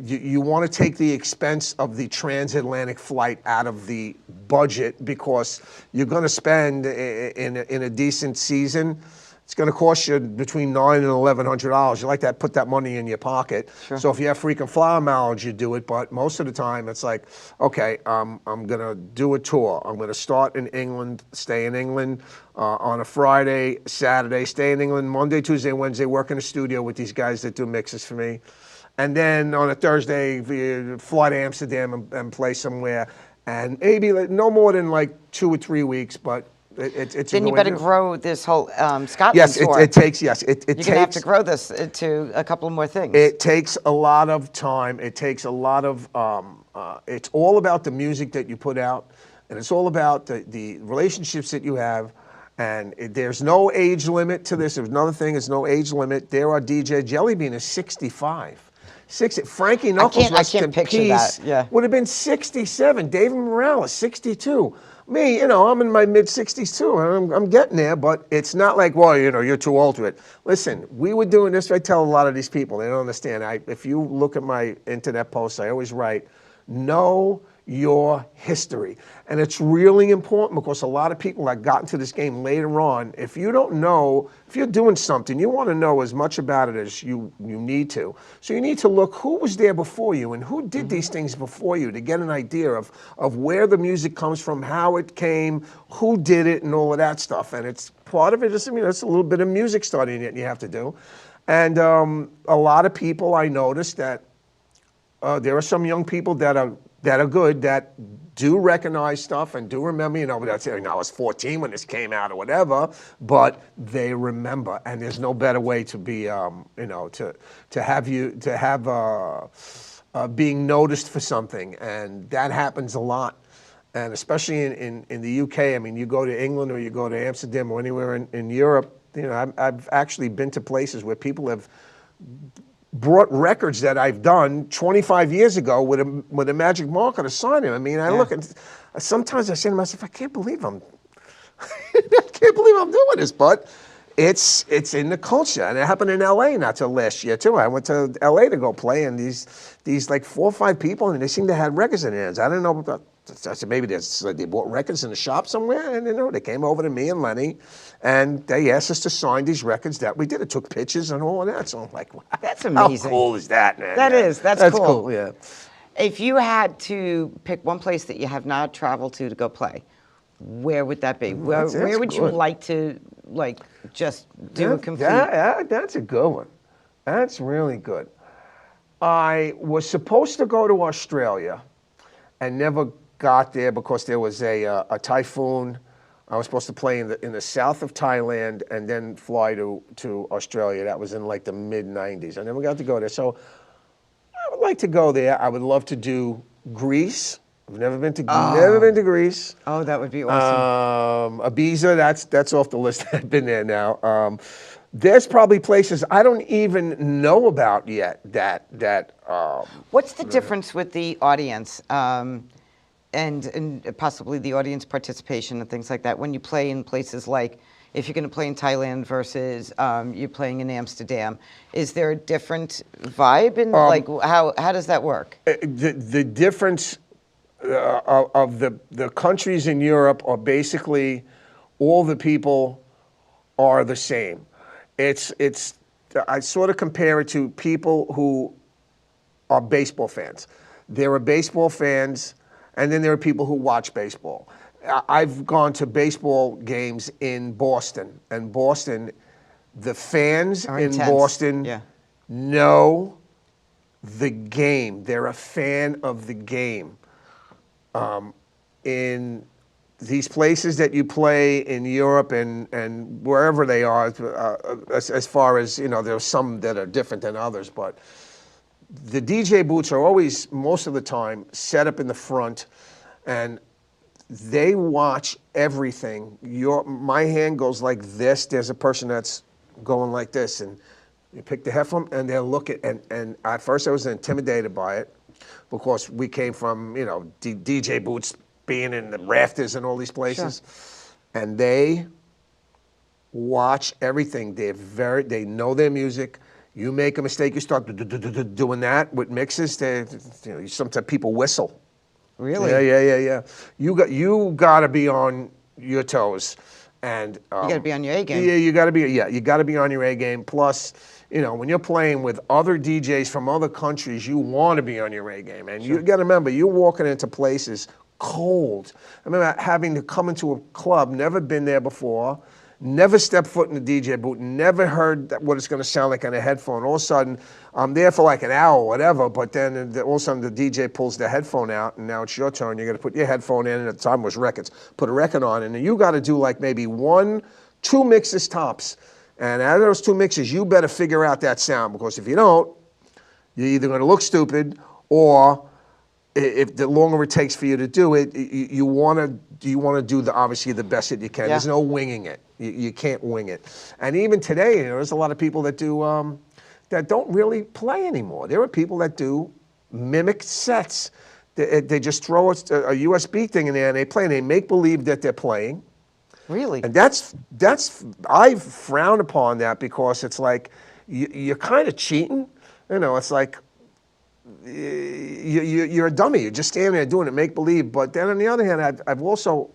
you want to take the expense of the transatlantic flight out of the budget because you're going to spend in a decent season. It's going to cost you between $900 and $1,100. You like that? Put that money in your pocket. Sure. So if you have frequent flyer mileage, you do it. But most of the time, it's like, okay, I'm going to do a tour. I'm going to start in England, stay in England on a Friday, Saturday, stay in England Monday, Tuesday, Wednesday, work in the studio with these guys that do mixes for me. And then on a Thursday, fly to Amsterdam and play somewhere. And maybe no more than like 2 or 3 weeks, but it's Then you better grow this whole Scotland yes, tour. it takes, yes. You're going to have to grow this to a couple more things. It takes a lot of time. It takes a lot of, it's all about the music that you put out, and it's all about the relationships that you have. And there's no age limit to this. There's another thing, there's no age limit. There are DJ Jellybean is 65. Frankie Knuckles, I can't picture that. Yeah. would have been 67. David Morales, 62. Me, I'm in my mid-60s too. I'm getting there, but it's not like, well, you're too old to it. Listen, we were doing this. I tell a lot of these people, they don't understand. If you look at my internet posts, I always write, know your history. And it's really important because a lot of people that got into this game later on, if you don't know, if you're doing something, you want to know as much about it as you need to. So you need to look who was there before you and who did these things before you to get an idea of where the music comes from, how it came, who did it, and all of that stuff. And it's part of it is, it's a little bit of music studying that you have to do. And a lot of people, I noticed that there are some young people that are good, that do recognize stuff and do remember, that's, I was 14 when this came out or whatever, but they remember, and there's no better way to be, being noticed for something, and that happens a lot. And especially in the UK, you go to England or you go to Amsterdam or anywhere in Europe, I've actually been to places where people have brought records that I've done 25 years ago with a magic marker to sign them. I look and sometimes I say to myself, I can't believe I'm doing this, but it's in the culture, and it happened in L.A. not till last year too. I went to L.A. to go play, and these like 4 or 5 people, and they seemed to have records in their hands. I didn't know about. I said maybe they bought records in the shop somewhere, and they came over to me and Lenny, and they asked us to sign these records that we did. It took pictures and all of that. So I'm like, wow, That's amazing. How cool is that, man? That's cool. Yeah. If you had to pick one place that you have not traveled to go play, where would that be? Where would you like to just do a complete? That's a good one. That's really good. I was supposed to go to Australia, and never got there because there was a typhoon. I was supposed to play in the south of Thailand and then fly to Australia. That was in like the mid '90s. I never got to go there, so I would like to go there. I would love to do Greece. I've never been to Greece. Oh, that would be awesome. Ibiza, that's off the list. I've been there now. There's probably places I don't even know about yet that. What's the difference with the audience and possibly the audience participation and things like that when you play in places like, if you're going to play in Thailand versus you're playing in Amsterdam? Is there a different vibe in how does that work? The difference of the countries in Europe are basically all the people are the same. I sort of compare it to people who are baseball fans. There are baseball fans, and then there are people who watch baseball. I've gone to baseball games in Boston, and Boston, the fans in intense. Boston know the game. They're a fan of the game. In these places that you play in Europe and wherever they are, as far as, there's some that are different than others, but the DJ booths are always, most of the time, set up in the front, and they watch everything. My hand goes like this. There's a person that's going like this, and you pick the headphone, and they'll look at, and at first I was intimidated by it, because we came from, DJ booths being in the rafters and all these places. Sure. And they watch everything. They know their music. You make a mistake, you start doing that with mixes. Sometimes people whistle. Really? Yeah. You got to be on your toes, and you got to be on your A game. Yeah, you got to be on your A game. Plus, when you're playing with other DJs from other countries, you want to be on your A game. And you got to remember, you're walking into places cold. I remember having to come into a club, never been there before, never stepped foot in the DJ booth, never heard what it's going to sound like on a headphone. All of a sudden, I'm there for like an hour or whatever, but then all of a sudden the DJ pulls the headphone out, and now it's your turn. You got to put your headphone in, and at the time it was records. Put a record on, and then you got to do like maybe 1-2 mixes tops. And out of those 2 mixes, you better figure out that sound, because if you don't, you're either going to look stupid, or if the longer it takes for you to do it, you want to do obviously the best that you can. Yeah. There's no winging it. You can't wing it. And even today, there's a lot of people that do that don't really play anymore. There are people that do mimic sets. They just throw a USB thing in there and they play, and they make believe that they're playing. Really? And that's I frown upon that, because it's like you're kind of cheating. It's like you're a dummy. You're just standing there doing it, make believe. But then on the other hand, I've also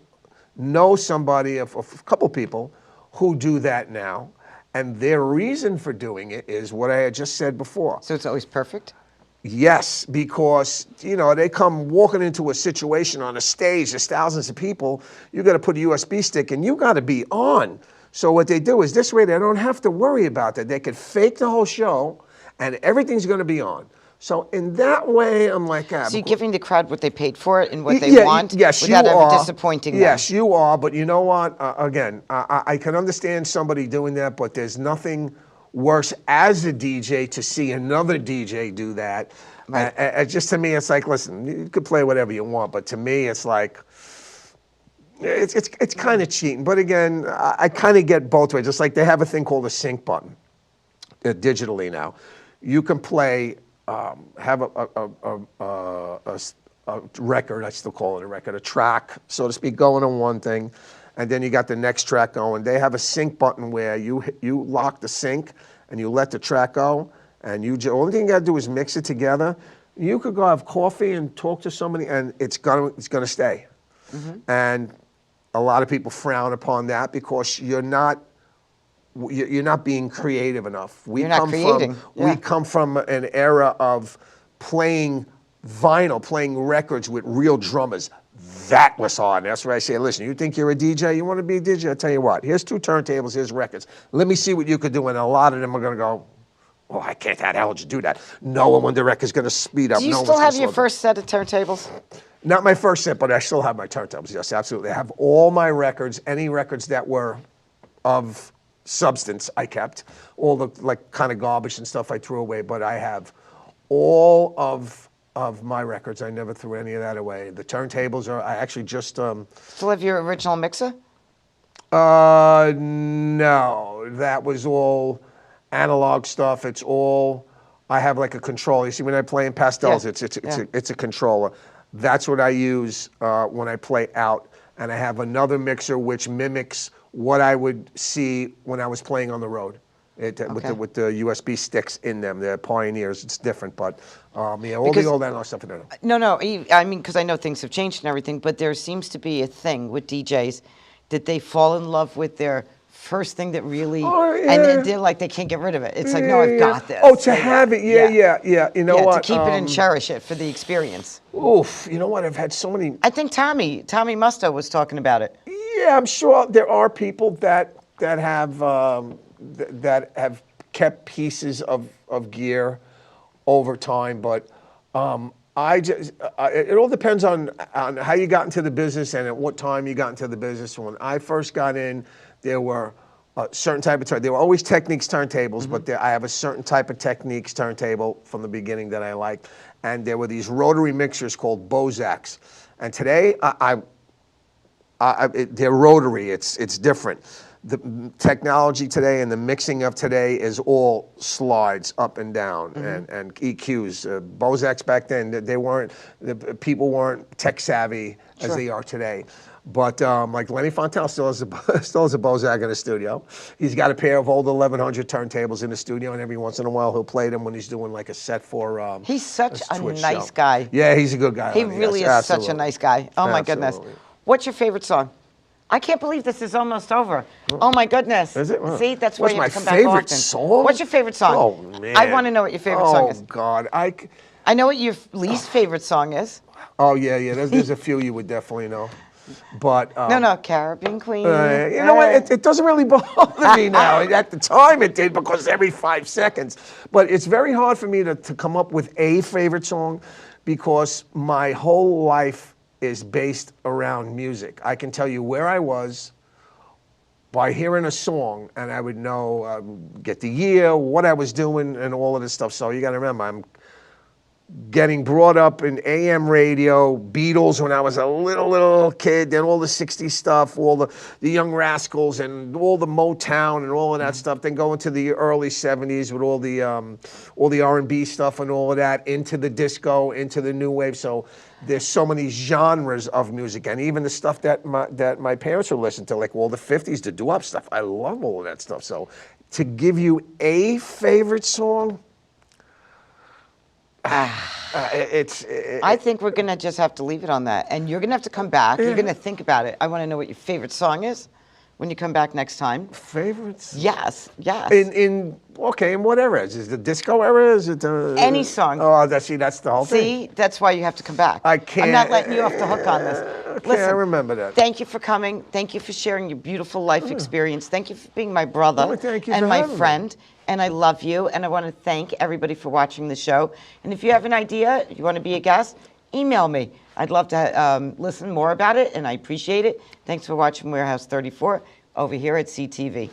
know somebody, a couple people who do that now, and their reason for doing it is what I had just said before. So it's always perfect? Yes, because, they come walking into a situation on a stage, there's thousands of people, you got to put a USB stick and you got to be on. So what they do is, this way they don't have to worry about that. They could fake the whole show and everything's going to be on. So in that way, I'm like, so you're giving the crowd what they paid for it and what they want, yes, without you ever are. Disappointing them. Yes, you are. But you know what? Again, I can understand somebody doing that, but there's nothing worse as a DJ to see another DJ do that. Right. Just to me, it's like, listen, you could play whatever you want, but to me, it's like, it's kind of cheating. But again, I kind of get both ways. Just like they have a thing called a sync button digitally now. You can play, have a a record, I still call it a record, a track, so to speak, going on one thing, and then you got the next track going. They have a sync button where you lock the sync and you let the track go, and only thing you gotta do is mix it together. You could go have coffee and talk to somebody, and it's gonna stay. And a lot of people frown upon that because you're not being creative enough. You're not creating. We come from an era of playing vinyl, playing records with real drummers. That was hard. That's why I say, listen, you think you're a DJ? You want to be a DJ? I'll tell you what. Here's 2 turntables. Here's records. Let me see what you could do. And a lot of them are going to go, oh, I can't. How the hell would you do that? No one when the record's going to speed up. Do you still have your first set of turntables? Not my first set, but I still have my turntables. Yes, absolutely. I have all my records, any records that were of substance I kept. All the like kind of garbage and stuff I threw away, but I have all of my records. I never threw any of that away. The turntables I actually just Still have your original mixer? No, that was all analog stuff. It's all, I have like a controller. You see when I play in pastels, it's a controller. That's what I use when I play out. And I have another mixer which mimics what I would see when I was playing on the road. With the USB sticks in them. They're Pioneers. It's different, but all the old analog stuff in there. No, I mean, because I know things have changed and everything, but there seems to be a thing with DJs that they fall in love with their first thing that really, and they're like, they can't get rid of it. It's like, no, I've got this. Oh, to have it, yeah. You know what? To keep it and cherish it for the experience. Oof, you know what? I've had so many. I think Tommy Musto was talking about it. Yeah, I'm sure there are people that have kept pieces of gear over time, but it all depends on how you got into the business and at what time you got into the business. When I first got in, there were a certain type of turntable. There were always Techniques turntables, but I have a certain type of Techniques turntable from the beginning that I liked. And there were these rotary mixers called Bozaks. And today, they're rotary. It's different. The technology today and the mixing of today is all slides up and down and EQs. Bozaks back then, people weren't tech savvy as they are today. But like Lenny Fontaine still has a Bozak in the studio. He's got a pair of old 1100 turntables in the studio, and every once in a while he'll play them when he's doing like a set for. He's such a nice guy. Yeah, he's a good guy. He really is such a nice guy. Oh my goodness. What's your favorite song? I can't believe this is almost over. Oh my goodness. Is it? See, that's why you have to come back often. What's my favorite song? What's your favorite song? Oh man. I want to know what your favorite song is. Oh God, I know what your least favorite song is. Oh yeah. There's a few you would definitely know. But no, Caribbean Queen. You know what? It doesn't really bother me now. At the time, it did because every 5 seconds. But it's very hard for me to come up with a favorite song because my whole life is based around music. I can tell you where I was by hearing a song, and I would know, get the year, what I was doing, and all of this stuff. So you got to remember, I'm getting brought up in AM radio, Beatles when I was a little kid, then all the 60s stuff, all the Young Rascals and all the Motown and all of that stuff, then going to the early 70s with all the R&B stuff and all of that, into the disco, into the new wave. So there's so many genres of music, and even the stuff that my parents would listen to, like all the 50s, the doo-wop stuff. I love all of that stuff. So to give you a favorite song, I think we're gonna just have to leave it on that, and you're gonna have to come back. You're gonna think about it. I want to know what your favorite song is when you come back next time. Favorites? Yes. In what era? Is it the disco era? Is it any song? Oh, that's the whole thing. See, that's why you have to come back. I can't. I'm not letting you off the hook on this. Okay, Listen, I remember that. Thank you for coming. Thank you for sharing your beautiful life experience. Thank you for being my brother and my friend. And I love you, and I want to thank everybody for watching the show. And if you have an idea, you want to be a guest, email me. I'd love to listen more about it, and I appreciate it. Thanks for watching Warehouse 34 over here at CTV.